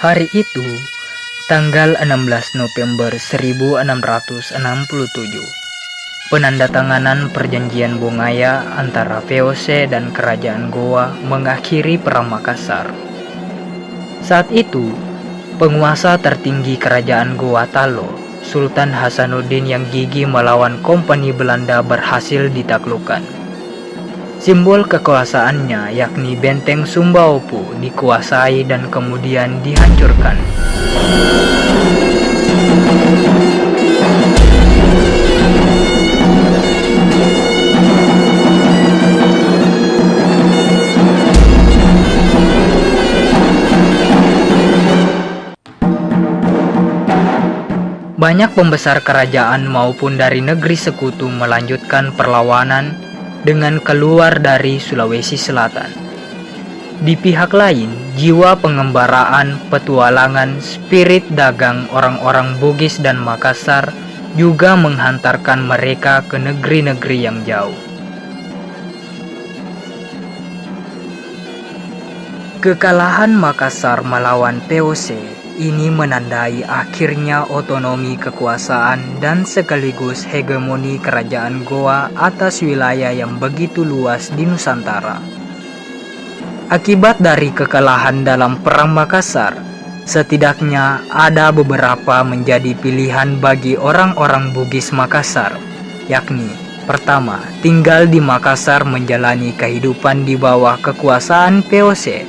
Hari itu, tanggal 16 November 1667, penandatanganan perjanjian Bongaya antara VOC dan Kerajaan Goa mengakhiri Perang Makassar. Saat itu, penguasa tertinggi Kerajaan Goa Talo, Sultan Hasanuddin yang gigih melawan Kompani Belanda berhasil ditaklukkan. Simbol kekuasaannya yakni Benteng Sumbaopu dikuasai dan kemudian dihancurkan. Banyak pembesar kerajaan maupun dari negeri sekutu melanjutkan perlawanan dengan keluar dari Sulawesi Selatan. Di pihak lain, jiwa pengembaraan, petualangan, spirit dagang orang-orang Bugis dan Makassar juga menghantarkan mereka ke negeri-negeri yang jauh. Kekalahan Makassar melawan VOC ini menandai akhirnya otonomi kekuasaan dan sekaligus hegemoni Kerajaan Goa atas wilayah yang begitu luas di Nusantara. Akibat dari kekalahan dalam Perang Makassar, setidaknya ada beberapa menjadi pilihan bagi orang-orang Bugis Makassar, yakni pertama, tinggal di Makassar menjalani kehidupan di bawah kekuasaan VOC.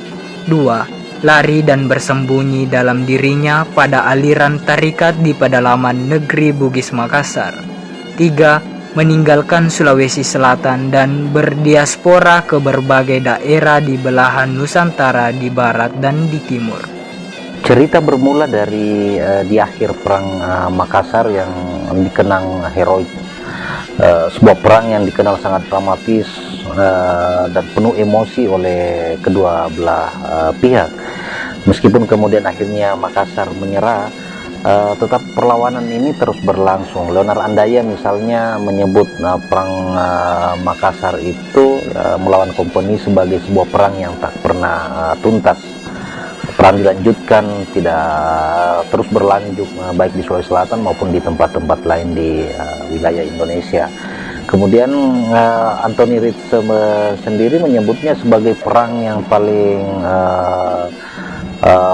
2. Lari dan bersembunyi dalam dirinya pada aliran tarikat di pedalaman negeri Bugis Makassar. 3. Meninggalkan Sulawesi Selatan dan berdiaspora ke berbagai daerah di belahan Nusantara di barat dan di timur. Cerita bermula dari di akhir Perang Makassar yang dikenang heroik. Sebuah perang yang dikenal sangat dramatis dan penuh emosi oleh kedua belah pihak. Meskipun kemudian akhirnya Makassar menyerah, tetap perlawanan ini terus berlangsung. Leonard Andaya misalnya menyebut perang Makassar itu melawan Kompani sebagai sebuah perang yang tak pernah tuntas. Perang dilanjutkan, tidak terus berlanjut baik di Sulawesi Selatan maupun di tempat-tempat lain di wilayah Indonesia. Kemudian Anthony Ritze sendiri menyebutnya sebagai perang yang paling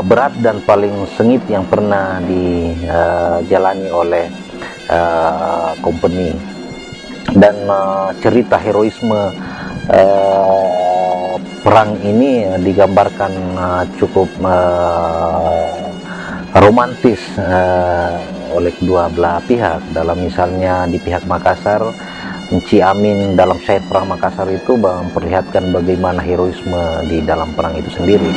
berat dan paling sengit yang pernah dijalani oleh Kompani. Dan cerita heroisme perang ini digambarkan cukup romantis oleh kedua belah pihak. Dalam misalnya di pihak Makassar, Enci Amin dalam syair Perang Makassar itu memperlihatkan bagaimana heroisme di dalam perang itu sendiri.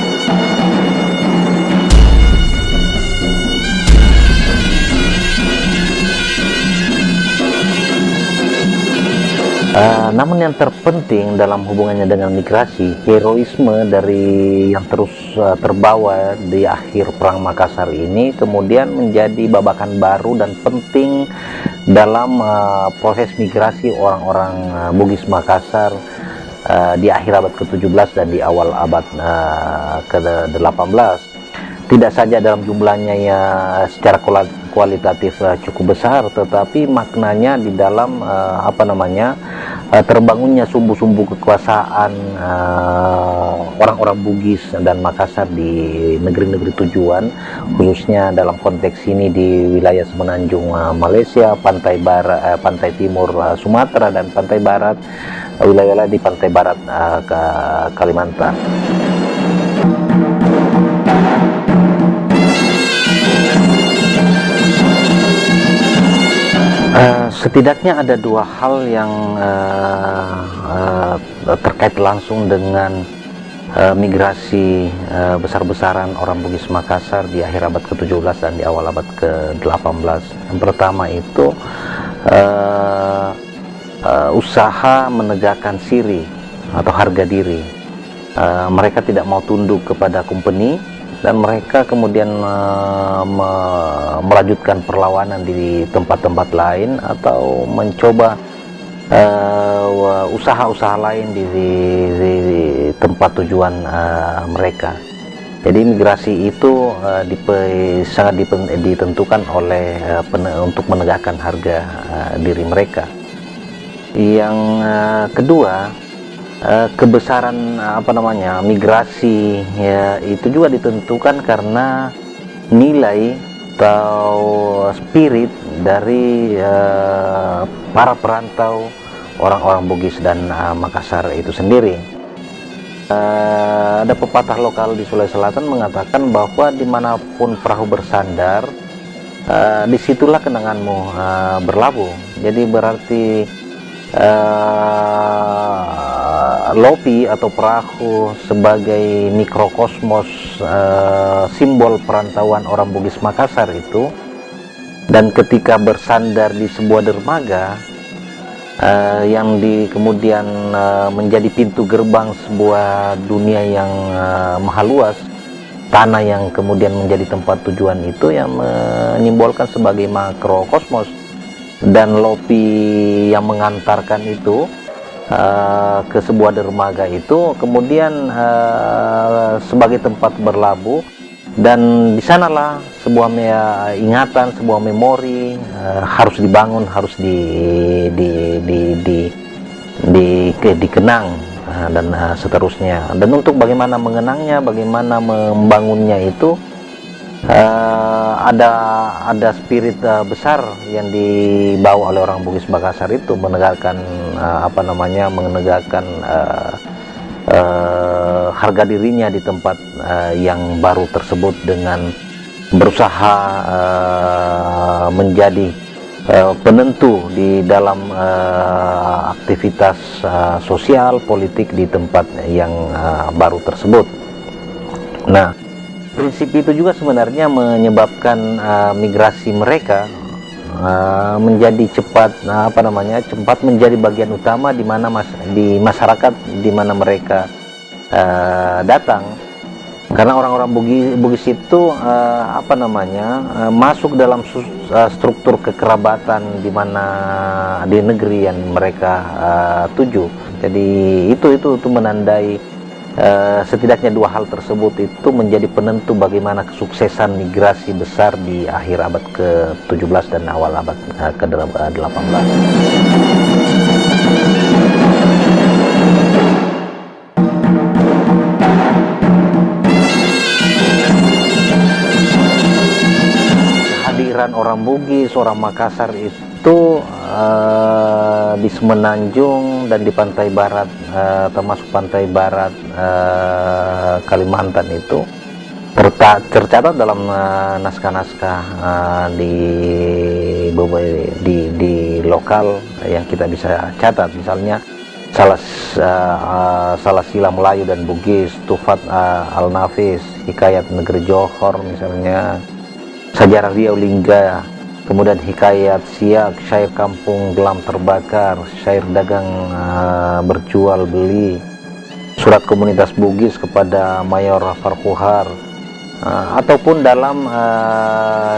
Namun yang terpenting dalam hubungannya dengan migrasi, heroisme dari yang terus terbawa di akhir Perang Makassar ini kemudian menjadi babakan baru dan penting dalam proses migrasi orang-orang Bugis Makassar di akhir abad ke-17 dan di awal abad ke-18. Tidak saja dalam jumlahnya ya secara kualitatif cukup besar, tetapi maknanya di dalam terbangunnya sumbu-sumbu kekuasaan orang-orang Bugis dan Makassar di negeri-negeri tujuan, khususnya dalam konteks ini di wilayah semenanjung Malaysia, pantai barat, pantai timur Sumatera, dan pantai barat wilayah di pantai barat Kalimantan. Setidaknya ada dua hal yang terkait langsung dengan migrasi besar-besaran orang Bugis Makassar di akhir abad ke-17 dan di awal abad ke-18. Yang pertama itu usaha menegakkan siri atau harga diri. Mereka tidak mau tunduk kepada Kompani, dan mereka kemudian melanjutkan perlawanan di tempat-tempat lain atau mencoba usaha-usaha lain di tempat tujuan mereka. Jadi migrasi itu sangat ditentukan oleh untuk menegakkan harga diri mereka. Yang kedua, kebesaran migrasi ya, itu juga ditentukan karena nilai atau spirit dari para perantau orang-orang Bugis dan Makassar itu sendiri. Ada pepatah lokal di Sulawesi Selatan mengatakan bahwa dimanapun perahu bersandar, disitulah kenanganmu berlabuh. Jadi berarti Lopi atau perahu sebagai mikrokosmos, simbol perantauan orang Bugis Makassar itu, dan ketika bersandar di sebuah dermaga yang kemudian menjadi pintu gerbang sebuah dunia yang maha luas, tanah yang kemudian menjadi tempat tujuan itu yang menyimbolkan sebagai makrokosmos, dan Lopi yang mengantarkan itu ke sebuah dermaga itu kemudian sebagai tempat berlabuh, dan di sanalah sebuah ingatan, sebuah memori harus dibangun, harus dikenang dan seterusnya. Dan untuk bagaimana mengenangnya, bagaimana membangunnya itu ada spirit besar yang dibawa oleh orang Bugis Makassar itu, menegakkan harga dirinya di tempat yang baru tersebut, dengan berusaha menjadi penentu di dalam aktivitas sosial politik di tempat yang baru tersebut. Nah, prinsip itu juga sebenarnya menyebabkan migrasi mereka menjadi cepat menjadi bagian utama di mana di masyarakat di mana mereka datang, karena orang-orang Bugis itu masuk dalam struktur kekerabatan di mana di negeri yang mereka tuju. Jadi itu menandai setidaknya dua hal tersebut itu menjadi penentu bagaimana kesuksesan migrasi besar di akhir abad ke-17 dan awal abad ke-18. Kehadiran orang Bugis, orang Makassar itu di Semenanjung dan di pantai barat, termasuk pantai barat Kalimantan itu tercatat dalam naskah-naskah di lokal yang kita bisa catat. Misalnya Salah Sila Melayu dan Bugis, Tufat Al-Nafis, Hikayat Negeri Johor misalnya, Sejarah Riau Lingga, kemudian Hikayat Siak, Syair Kampung Gelam Terbakar, Syair Dagang Berjual Beli, Surat Komunitas Bugis kepada Mayor Farquhar, ataupun dalam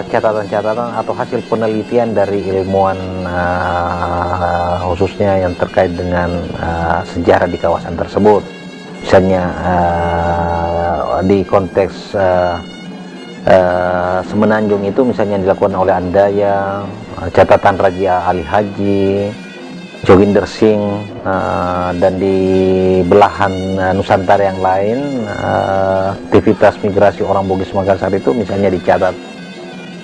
catatan-catatan atau hasil penelitian dari ilmuwan khususnya yang terkait dengan sejarah di kawasan tersebut. Misalnya di konteks Semenanjung itu misalnya dilakukan oleh Andaya, catatan Raja Ali Haji, Joginder Singh, dan di belahan Nusantara yang lain aktivitas migrasi orang Bugis Makassar itu misalnya dicatat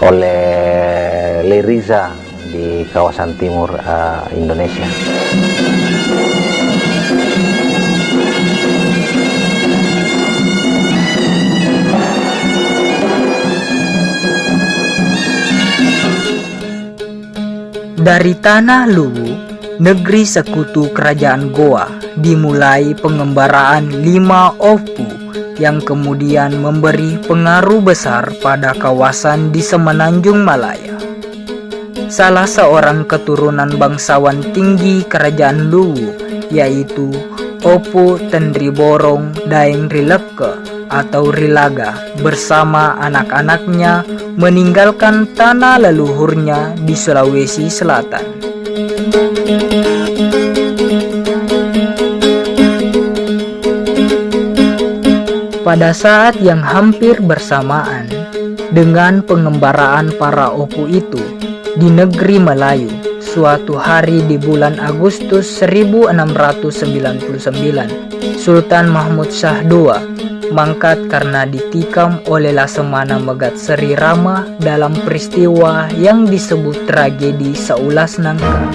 oleh Leriza di kawasan timur Indonesia. Dari tanah Luwu, negeri sekutu kerajaan Goa, dimulai pengembaraan 5 Opu yang kemudian memberi pengaruh besar pada kawasan di Semenanjung Malaya. Salah seorang keturunan bangsawan tinggi kerajaan Luwu yaitu Opu Tendriborong Daeng Rileke atau Rilaga bersama anak-anaknya meninggalkan tanah leluhurnya di Sulawesi Selatan. Pada saat yang hampir bersamaan dengan pengembaraan para Opu itu di negeri Melayu, suatu hari di bulan Agustus 1699, Sultan Mahmud Shah II mangkat karena ditikam oleh Lasemana Megat Seri Rama dalam peristiwa yang disebut tragedi Saulas Nangka.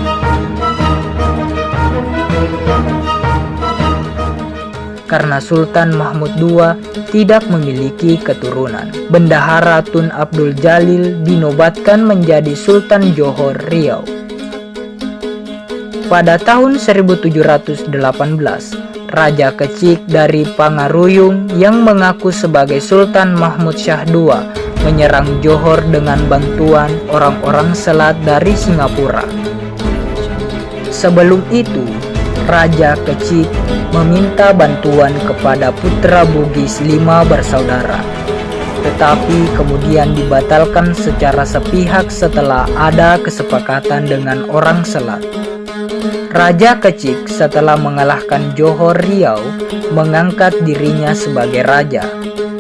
Karena Sultan Mahmud II tidak memiliki keturunan, Bendahara Tun Abdul Jalil dinobatkan menjadi Sultan Johor Riau. Pada tahun 1718, Raja Kecik dari Pangaruyung yang mengaku sebagai Sultan Mahmud Shah II menyerang Johor dengan bantuan orang-orang Selat dari Singapura. Sebelum itu, Raja Kecik meminta bantuan kepada putra Bugis 5 bersaudara, tetapi kemudian dibatalkan secara sepihak setelah ada kesepakatan dengan orang Selat. Raja Kecik setelah mengalahkan Johor Riau mengangkat dirinya sebagai raja.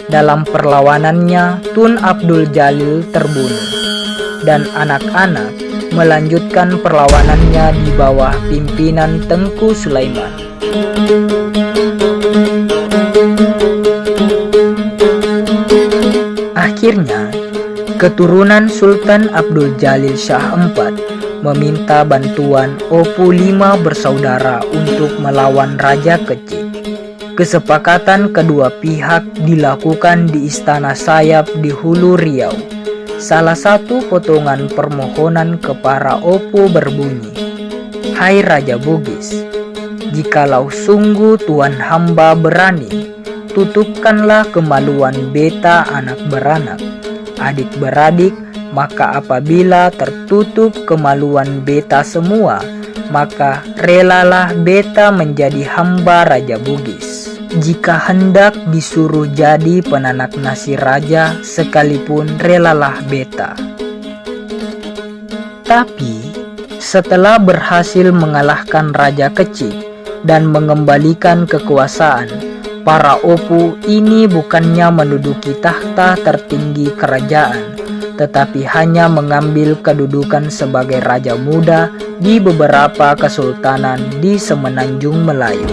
Dalam perlawanannya, Tun Abdul Jalil terbunuh dan anak-anak melanjutkan perlawanannya di bawah pimpinan Tengku Sulaiman. Akhirnya, keturunan Sultan Abdul Jalil Shah IV meminta bantuan Opu 5 bersaudara untuk melawan Raja Kecik. Kesepakatan kedua pihak dilakukan di Istana Sayap di Hulu Riau. Salah satu potongan permohonan ke para Opu berbunyi, "Hai Raja Bugis, jikalau sungguh Tuan hamba berani, tutupkanlah kemaluan beta anak beranak, adik beradik, maka apabila tertutup kemaluan beta semua, maka relalah beta menjadi hamba Raja Bugis. Jika hendak disuruh jadi penanak nasi raja, sekalipun relalah beta." Tapi setelah berhasil mengalahkan Raja Kecik dan mengembalikan kekuasaan, para Opu ini bukannya menduduki takhta tertinggi kerajaan, tetapi hanya mengambil kedudukan sebagai raja muda di beberapa kesultanan di Semenanjung Melayu.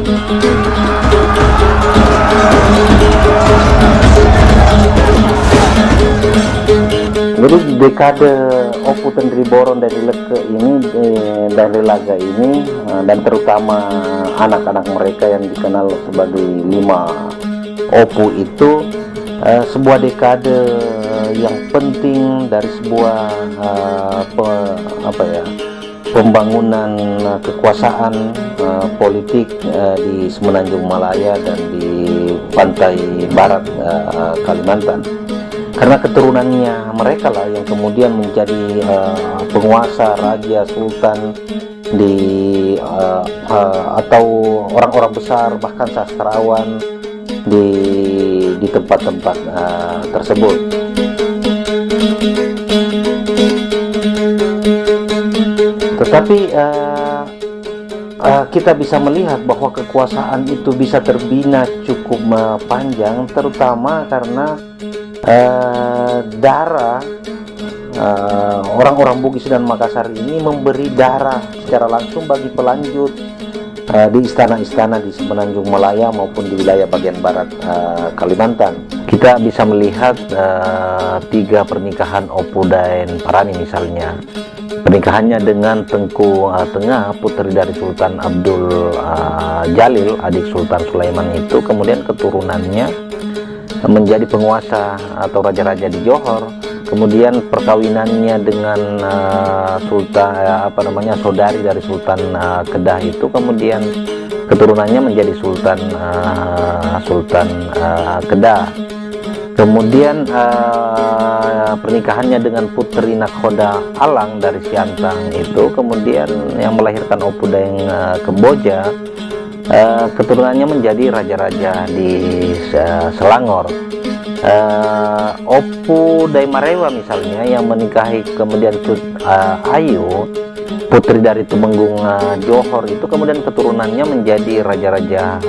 Jadi dekade Opu Tendri Boron dari Leke ini dari Laga ini dan terutama anak-anak mereka yang dikenal sebagai 5 Opu itu sebuah dekade yang penting dari sebuah pembangunan kekuasaan politik di Semenanjung Malaya dan di pantai barat Kalimantan. Karena keturunannya mereka lah yang kemudian menjadi penguasa, raja, sultan di atau orang-orang besar, bahkan sastrawan di tempat-tempat tersebut. Tetapi kita bisa melihat bahwa kekuasaan itu bisa terbina cukup panjang, terutama karena darah orang-orang Bugis dan Makassar ini memberi darah secara langsung bagi pelanjut di istana-istana di Semenanjung Malaya maupun di wilayah bagian barat Kalimantan. Kita bisa melihat 3 pernikahan Opu Daen Parani misalnya. Pernikahannya dengan Tengku Tengah, putri dari Sultan Abdul Jalil, adik Sultan Sulaiman itu, kemudian keturunannya menjadi penguasa atau raja-raja di Johor. Kemudian perkawinannya dengan saudari dari Sultan Kedah itu, kemudian keturunannya menjadi Sultan Kedah. Kemudian pernikahannya dengan putri Nakhoda Alang dari Siantang itu, kemudian yang melahirkan Opu Daeng Kemboja. Keturunannya menjadi raja-raja di Selangor. Opu Daimarewa misalnya yang menikahi kemudian Cut Ayu putri dari Tumenggung Johor itu kemudian keturunannya menjadi raja-raja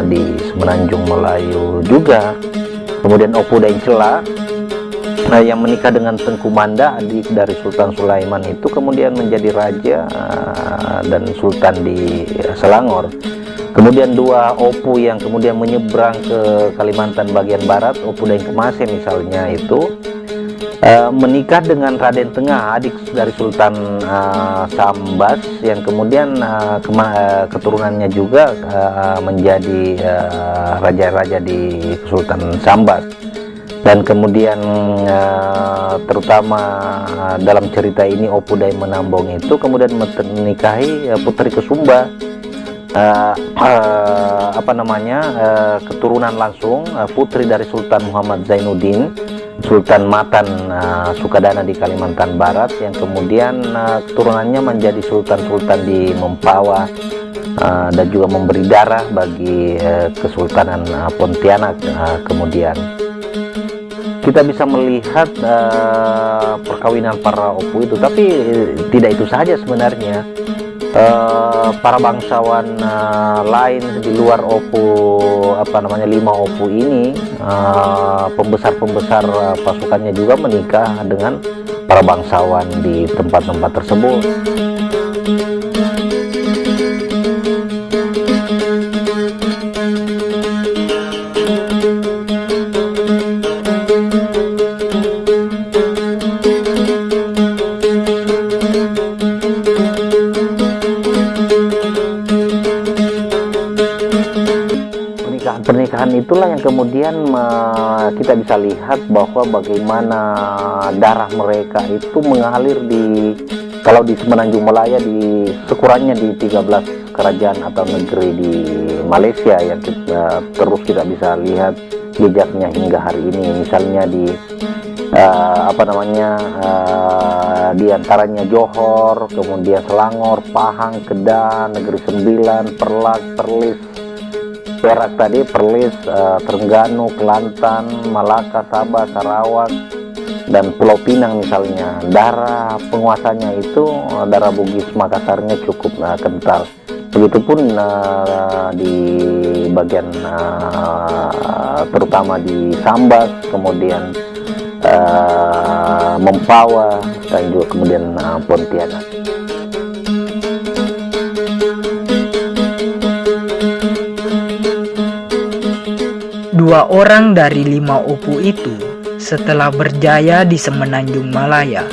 di Semenanjung Melayu juga. Kemudian Opu Daeng Cela yang menikah dengan Tengku Manda, adik dari Sultan Sulaiman, itu kemudian menjadi raja dan sultan di Selangor. Kemudian dua Opu yang kemudian menyeberang ke Kalimantan bagian barat, Opu Daeng Kemase misalnya, itu menikah dengan Raden Tengah, adik dari Sultan Sambas, yang kemudian keturunannya juga menjadi raja-raja di Sultan Sambas. Dan kemudian terutama dalam cerita ini Opu Daeng Menambong itu kemudian menikahi Putri Kesumba, keturunan langsung putri dari Sultan Muhammad Zainuddin, Sultan Matan Sukadana di Kalimantan Barat, yang kemudian keturunannya menjadi sultan-sultan di Mempawah dan juga memberi darah bagi Kesultanan Pontianak. Kemudian kita bisa melihat perkawinan para Opu itu, tapi tidak itu saja sebenarnya. Para bangsawan lain di luar Opu, 5 Opu ini, pembesar-pembesar pasukannya juga menikah dengan para bangsawan di tempat-tempat tersebut. Pernikahan itulah yang kemudian kita bisa lihat bahwa bagaimana darah mereka itu mengalir kalau di Semenanjung Malaya sekurangnya di 13 kerajaan atau negeri di Malaysia yang terus kita bisa lihat jejaknya hingga hari ini. Misalnya di antaranya Johor, kemudian Selangor, Pahang, Kedah, Negeri Sembilan, Perlak, Perlis, Perak tadi, Perlis, Terengganu, Kelantan, Malaka, Sabah, Sarawak, dan Pulau Pinang misalnya. Darah penguasanya itu, darah Bugis Makassarnya cukup kental. Begitupun di bagian terutama di Sambas, kemudian Mempawah, dan juga kemudian Pontianak. Dua orang dari 5 Opu itu setelah berjaya di Semenanjung Malaya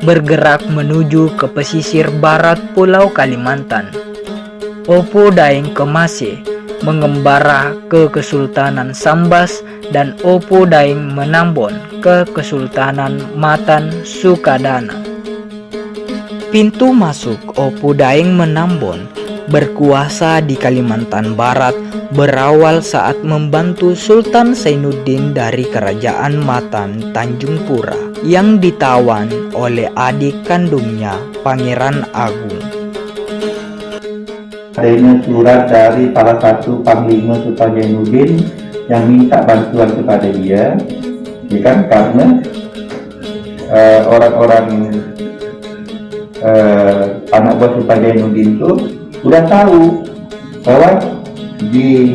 bergerak menuju ke pesisir barat Pulau Kalimantan. Opu Daeng Kemase mengembara ke Kesultanan Sambas dan Opu Daeng Menambon ke Kesultanan Matan Sukadana. Pintu masuk Opu Daeng Menambon berkuasa di Kalimantan Barat berawal saat membantu Sultan Zainuddin dari Kerajaan Matan Tanjung Pura yang ditawan oleh adik kandungnya Pangeran Agung. Adanya surat dari salah satu Panglima Sultan Zainuddin yang minta bantuan kepada dia, ya kan, karena orang-orang anak buah Sultan Zainuddin itu sudah tahu bahwa di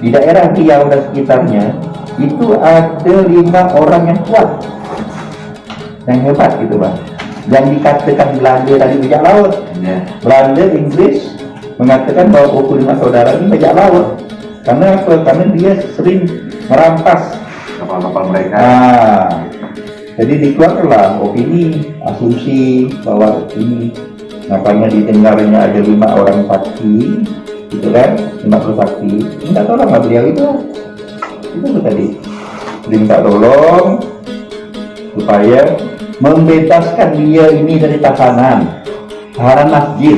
daerah Riau dan sekitarnya itu ada 5 orang yang kuat, yang hebat gitu Bang, yang dikatakan Belanda tadi bajak laut. Belanda, Inggris mengatakan bahwa Opu 5 saudara ini bajak laut. Karena apa? Karena dia sering merampas kapal-kapal mereka. Jadi dikeluarkanlah opini, asumsi bahwa ini makanya di Tenggaranya ada 5 orang sakti, gitu kan, 50 sakti. Minta tolong sama beliau itu tadi, minta tolong supaya membebaskan dia ini dari tahanan masjid,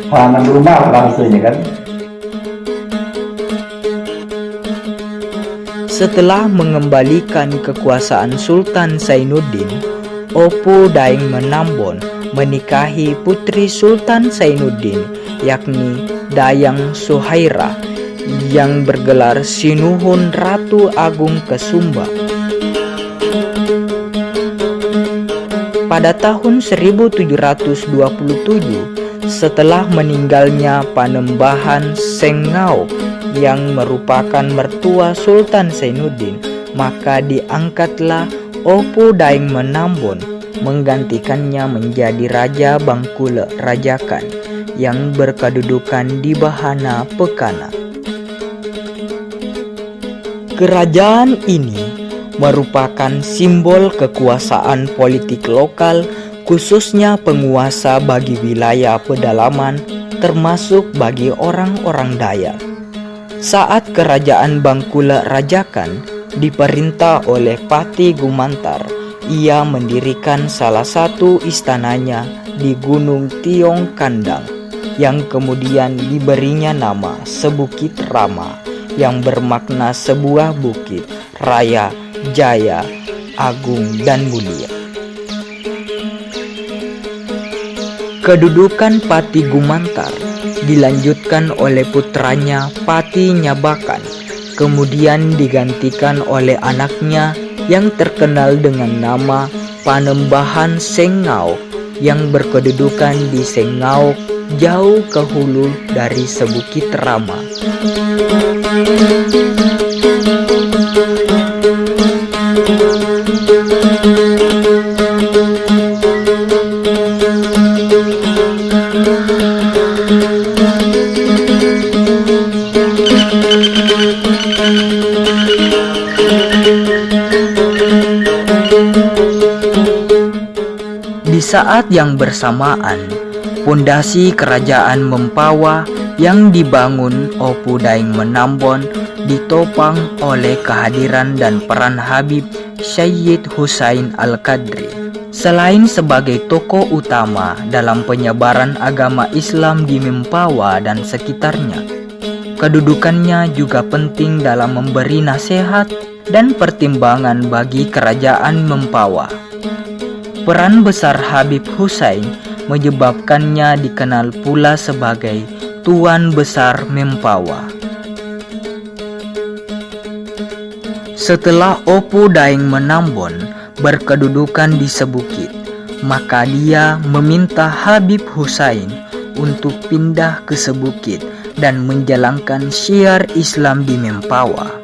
tahanan rumah rasanya kan. Setelah mengembalikan kekuasaan Sultan Zainuddin, Opu Daeng Menambon menikahi putri Sultan Zainuddin, yakni Dayang Suhaira, yang bergelar Sinuhun Ratu Agung Kesumba. pada tahun 1727 setelah meninggalnya Panembahan Sengau yang merupakan mertua Sultan Zainuddin, maka diangkatlah Opu Daeng Menambon menggantikannya menjadi Raja Bangkula Rajakan yang berkedudukan di Bahana Pekana. Kerajaan ini merupakan simbol kekuasaan politik lokal, khususnya penguasa bagi wilayah pedalaman, termasuk bagi orang-orang Dayak. Saat kerajaan Bangkula Rajakan diperintah oleh Pati Gumantar, ia mendirikan salah satu istananya di Gunung Tiong Kandang, yang kemudian diberinya nama Sebukit Rama, yang bermakna sebuah bukit, raya, jaya, agung, dan mulia. Kedudukan Pati Gumantar dilanjutkan oleh putranya Pati Nyabakan, kemudian digantikan oleh anaknya yang terkenal dengan nama Panembahan Sengau yang berkedudukan di Sengau jauh ke hulu dari Sebukit Rama. Di saat yang bersamaan, pondasi kerajaan Mempawah yang dibangun Opu Daeng Menambon ditopang oleh kehadiran dan peran Habib Syed Hussein Al-Qadri. Selain sebagai tokoh utama dalam penyebaran agama Islam di Mempawah dan sekitarnya, kedudukannya juga penting dalam memberi nasihat dan pertimbangan bagi kerajaan Mempawah. Peran besar Habib Hussein menyebabkannya dikenal pula sebagai Tuan Besar Mempawah. Setelah Opu Daeng Menambon berkedudukan di Sebukit, maka dia meminta Habib Hussein untuk pindah ke Sebukit dan menjalankan syiar Islam di Mempawah.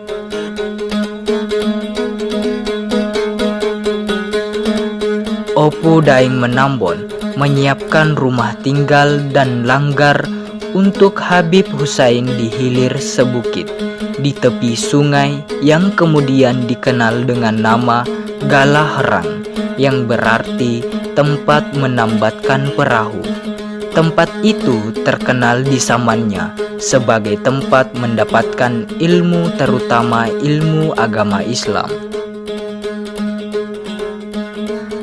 Opu Daeng Menambon menyiapkan rumah tinggal dan langgar untuk Habib Hussein di hilir Sebukit, di tepi sungai yang kemudian dikenal dengan nama Galaherang, yang berarti tempat menambatkan perahu. Tempat itu terkenal di zamannya sebagai tempat mendapatkan ilmu, terutama ilmu agama Islam.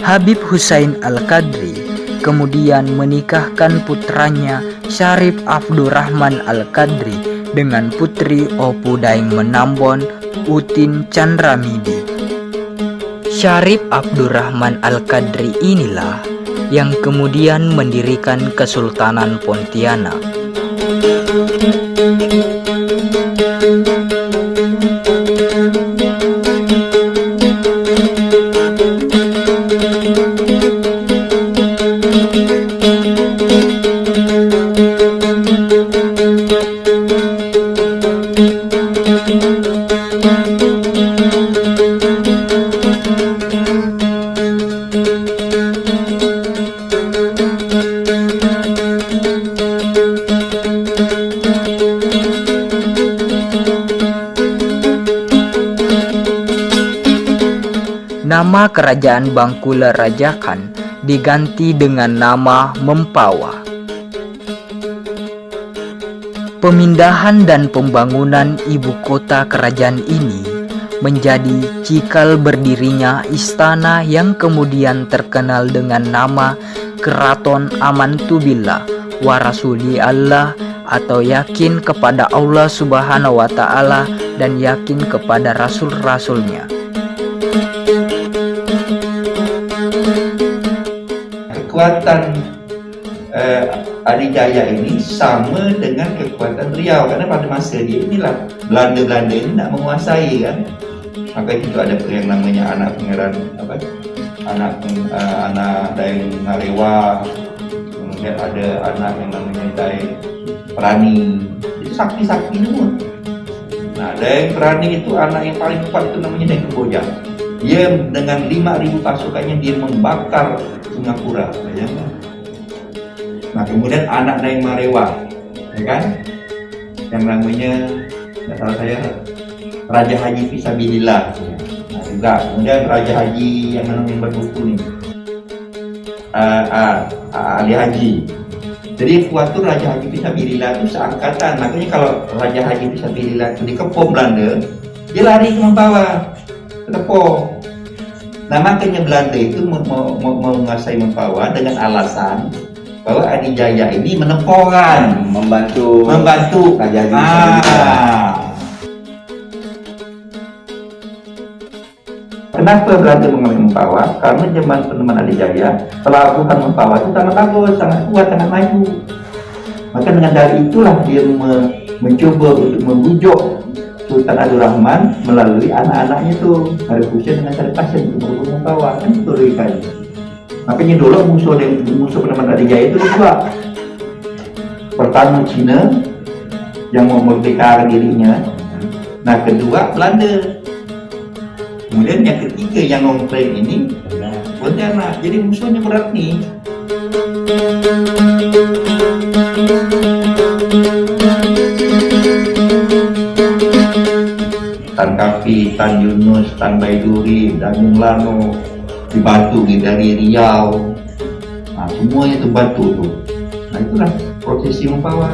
Habib Hussein Al-Qadri kemudian menikahkan putranya Syarif Abdurrahman Al-Qadri dengan putri Opu Daeng Menambon, Utin Chandramidi. Syarif Abdurrahman Al-Qadri inilah yang kemudian mendirikan Kesultanan Pontianak. Nama kerajaan Bangkula Rajakan diganti dengan nama Mempawah. Pemindahan dan pembangunan ibu kota kerajaan ini menjadi cikal berdirinya istana yang kemudian terkenal dengan nama Keraton Amantubillah wa Rasuli Allah, atau yakin kepada Allah Subhanahu wa Ta'ala dan yakin kepada rasul-rasulnya. Kekuatan Adijaya ini sama dengan kekuatan Riau, karena pada masa dia inilah Belanda ini nak menguasai kan. Maka itu ada yang namanya anak pangeran anak Daeng Ngarewa, kemudian ada anak yang namanya Daeng Perani, itu sakti-sakti semua. Nah, Daeng Perani itu anak yang paling kuat itu namanya Daeng Kebojang. Dia dengan 5.000 pasukannya dia membakar Singapura, ya kan? Nah, kemudian anak Daeng Marewa, ya kan? Yang namanya, nggak salah saya, Raja Haji Fisabilillah. Nah, juga kemudian Raja Haji yang namanya berbuku nih, Ali Haji. Jadi kuat tuh Raja Haji Fisabilillah itu seangkatan. Makanya kalau Raja Haji Fisabilillah itu dikepung Belanda, dia lari ke Mempawah, ke Tepung. Nah, makanya Belanda itu mau menguasai Mempawah dengan alasan bahwa Adijaya ini menemporan, membantu Raja Haji Fisabilillah. Kenapa Belanda mengambil Mempawah? Karena zaman Penemuan Adijaya, pelabuhan Mempawah itu sangat bagus, sangat kuat, sangat maju. Maka dengan dari itulah dia mencoba untuk membujuk Sultan Abdul Rahman melalui anak-anaknya itu, Harun Hussein dengan Syarif Qasim untuk merebut Mempawah. Kan itu logikanya. Makanya dulu musuh Penemuan Adijaya itu dua. Pertama Cina yang mau memerdekakan dirinya. Nah, kedua Belanda. Kemudian yang ketiga yang nongkreng ini Pontianak. Jadi musuhnya berat nih. Tan Kafi, Tan Yunus, Tan Baiduri, Danjung Lano dibantu dari Riau. Nah, semuanya itu bantu tuh. Nah, itulah prosesi Mempawah.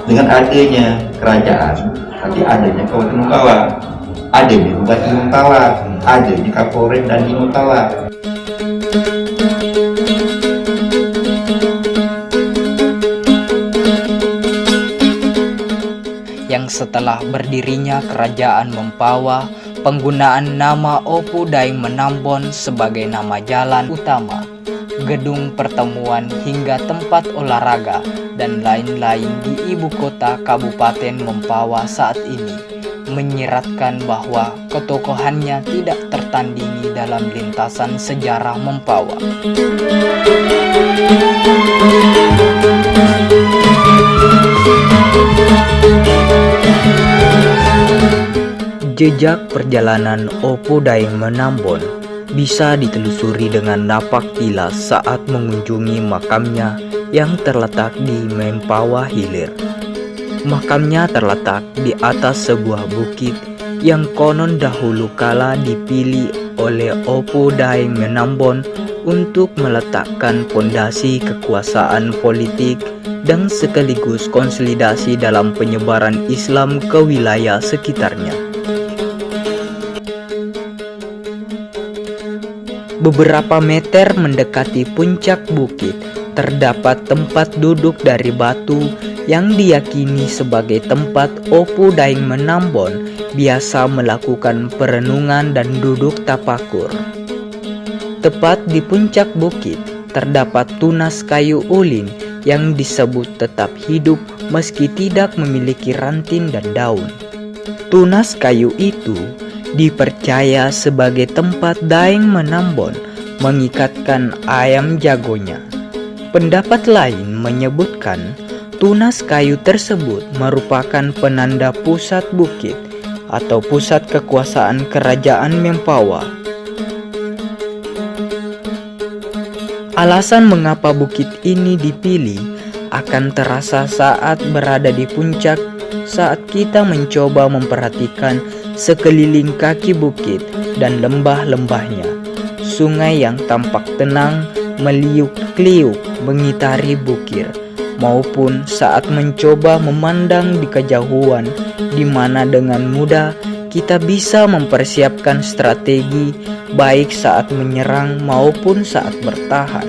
Dengan adanya kerajaan, nanti adanya Kabupaten Mempawah, adanya Bupati Mempawah, adanya Kapolres dan di Mempawah. Yang setelah berdirinya Kerajaan Mempawah, penggunaan nama Opu Daeng Menambon sebagai nama jalan utama, gedung pertemuan hingga tempat olahraga dan lain-lain di ibu kota Kabupaten Mempawah saat ini menyiratkan bahwa ketokohannya tidak tertandingi dalam lintasan sejarah Mempawah. Jejak perjalanan Opu Daeng Menambon bisa ditelusuri dengan napak tilas saat mengunjungi makamnya yang terletak di Mempawah Hilir. Makamnya terletak di atas sebuah bukit yang konon dahulu kala dipilih oleh Opu Daeng Menambon untuk meletakkan pondasi kekuasaan politik dan sekaligus konsolidasi dalam penyebaran Islam ke wilayah sekitarnya. Beberapa meter mendekati puncak bukit, terdapat tempat duduk dari batu yang diyakini sebagai tempat Opu Daeng Menambon biasa melakukan perenungan dan duduk tapakur. Tepat di puncak bukit, terdapat tunas kayu ulin yang disebut tetap hidup meski tidak memiliki ranting dan daun. Tunas kayu itu dipercaya sebagai tempat Daeng Menambon mengikatkan ayam jagonya. Pendapat lain menyebutkan tunas kayu tersebut merupakan penanda pusat bukit atau pusat kekuasaan kerajaan Mempawah. Alasan mengapa bukit ini dipilih akan terasa saat berada di puncak saat kita mencoba memperhatikan sekeliling kaki bukit dan lembah-lembahnya, sungai yang tampak tenang meliuk-liuk mengitari bukir, maupun saat mencoba memandang di kejauhan di mana dengan mudah kita bisa mempersiapkan strategi baik saat menyerang maupun saat bertahan.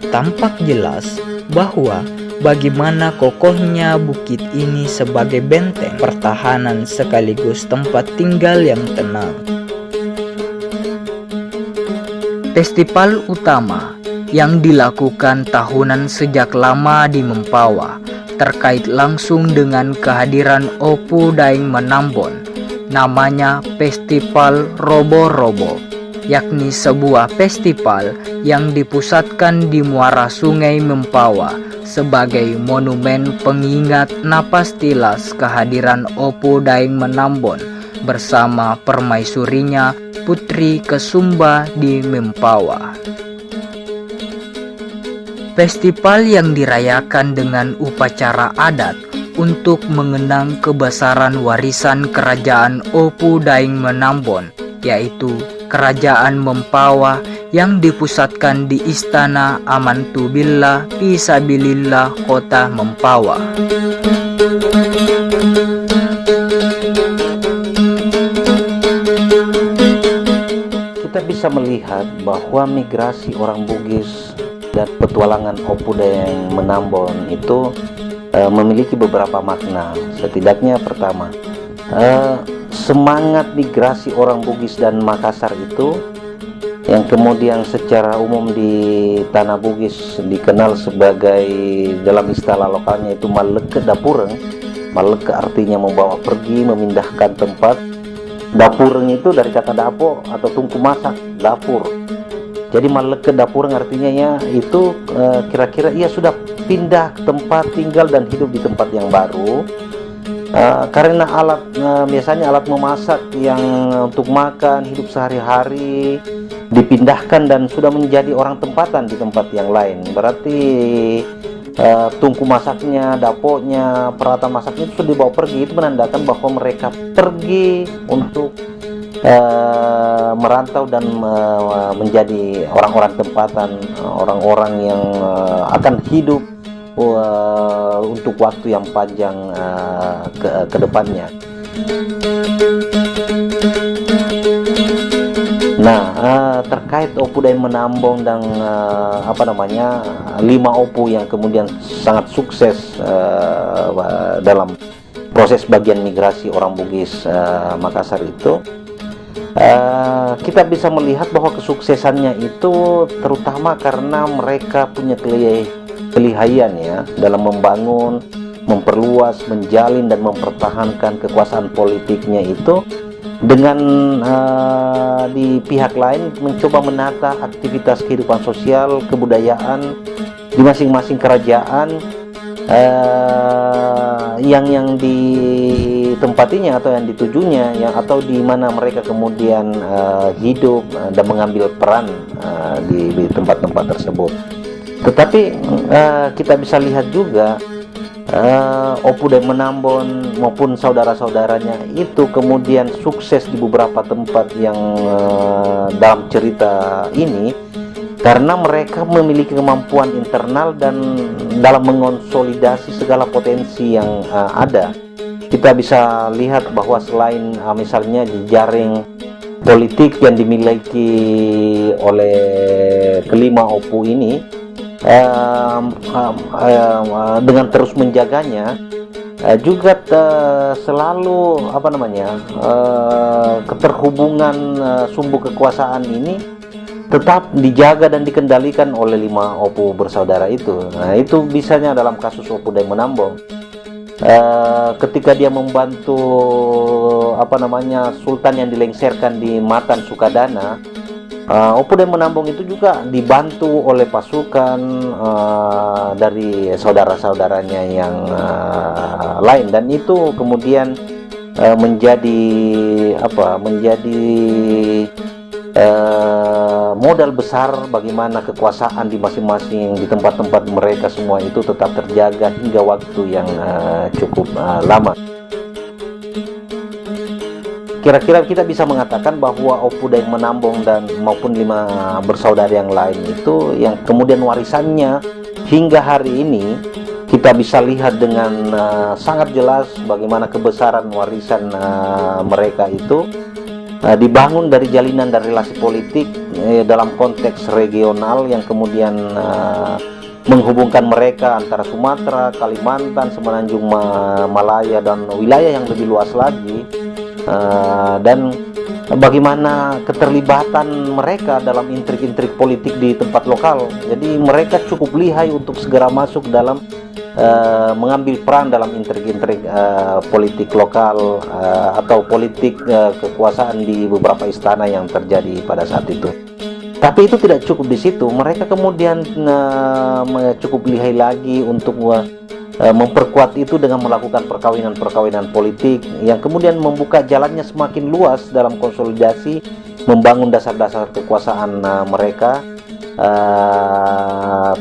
tampak jelas bahwa bagaimana kokohnya bukit ini sebagai benteng pertahanan sekaligus tempat tinggal yang tenang. Festival utama yang dilakukan tahunan sejak lama di Mempawah terkait langsung dengan kehadiran Opu Daeng Menambon, namanya Festival Robo-Robo, yakni sebuah festival yang dipusatkan di muara Sungai Mempawah sebagai monumen pengingat napas tilas kehadiran Opu Daeng Menambon bersama permaisurinya Putri Kesumba di Mempawah. Festival yang dirayakan dengan upacara adat untuk mengenang kebesaran warisan kerajaan Opu Daeng Menambon, yaitu Kerajaan Mempawah yang dipusatkan di Istana Amantubillah Fisabilillah Kota Mempawah. Kita bisa melihat bahwa migrasi orang Bugis dan petualangan Opu Daeng Menambon itu memiliki beberapa makna. Setidaknya pertama, semangat migrasi orang Bugis dan Makassar itu yang kemudian secara umum di tanah Bugis dikenal sebagai, dalam istilah lokalnya itu Maleke Dapureng. Maleke artinya membawa pergi, memindahkan tempat. Dapureng itu dari kata dapo atau tungku masak, dapur. Jadi Maleke Dapureng artinya ya itu kira-kira ia sudah pindah ke tempat tinggal dan hidup di tempat yang baru. Karena biasanya alat memasak yang untuk makan hidup sehari-hari dipindahkan dan sudah menjadi orang tempatan di tempat yang lain. Berarti tungku masaknya, dapurnya, peralatan masaknya itu sudah dibawa pergi. Itu menandakan bahwa mereka pergi untuk merantau dan menjadi orang-orang tempatan, orang-orang yang akan hidup untuk waktu yang panjang ke depannya. Nah, terkait Opu Daeng Menambon dan 5 Opu yang kemudian sangat sukses dalam proses bagian migrasi orang Bugis Makassar itu, kita bisa melihat bahwa kesuksesannya itu terutama karena mereka punya kelihayan ya dalam membangun, memperluas, menjalin dan mempertahankan kekuasaan politiknya itu dengan di pihak lain mencoba menata aktivitas kehidupan sosial, kebudayaan di masing-masing kerajaan yang ditempatinya atau yang ditujunya, atau di mana mereka kemudian hidup dan mengambil peran di tempat-tempat tersebut. Tetapi kita bisa lihat juga Opu Daeng Menambon maupun saudara-saudaranya itu kemudian sukses di beberapa tempat yang dalam cerita ini karena mereka memiliki kemampuan internal dan dalam mengonsolidasi segala potensi yang ada. Kita bisa lihat bahwa selain misalnya jejaring politik yang dimiliki oleh kelima Opu ini, dengan terus menjaganya juga selalu keterhubungan sumbu kekuasaan ini tetap dijaga dan dikendalikan oleh 5 Opu bersaudara itu. Nah, itu bisanya dalam kasus Opu Daeng Menambon. Ketika dia membantu Sultan yang dilengserkan di Matan Sukadana, Opu Daeng Menambon itu juga dibantu oleh pasukan dari saudara-saudaranya yang lain, dan itu kemudian menjadi modal besar bagaimana kekuasaan di masing-masing di tempat-tempat mereka semua itu tetap terjaga hingga waktu yang cukup lama. Kira-kira kita bisa mengatakan bahwa Opu Daeng Menambon dan maupun 5 bersaudara yang lain itu yang kemudian warisannya hingga hari ini kita bisa lihat dengan sangat jelas bagaimana kebesaran warisan mereka itu dibangun dari jalinan dan relasi politik dalam konteks regional yang kemudian menghubungkan mereka antara Sumatera, Kalimantan, Semenanjung Malaya dan wilayah yang lebih luas lagi, dan bagaimana keterlibatan mereka dalam intrik-intrik politik di tempat lokal. Jadi mereka cukup lihai untuk segera masuk dalam mengambil peran dalam intrik-intrik politik lokal atau politik kekuasaan di beberapa istana yang terjadi pada saat itu. Tapi itu tidak cukup di situ, mereka kemudian cukup lihai lagi untuk memperkuat itu dengan melakukan perkawinan-perkawinan politik yang kemudian membuka jalannya semakin luas dalam konsolidasi, membangun dasar-dasar kekuasaan mereka,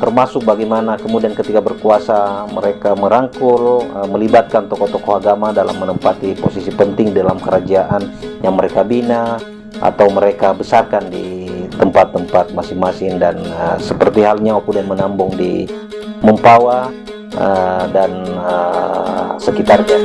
termasuk bagaimana kemudian ketika berkuasa mereka merangkul, melibatkan tokoh-tokoh agama dalam menempati posisi penting dalam kerajaan yang mereka bina atau mereka besarkan di tempat-tempat masing-masing, dan seperti halnya Opuden Menambung di Mempawah dan sekitarnya.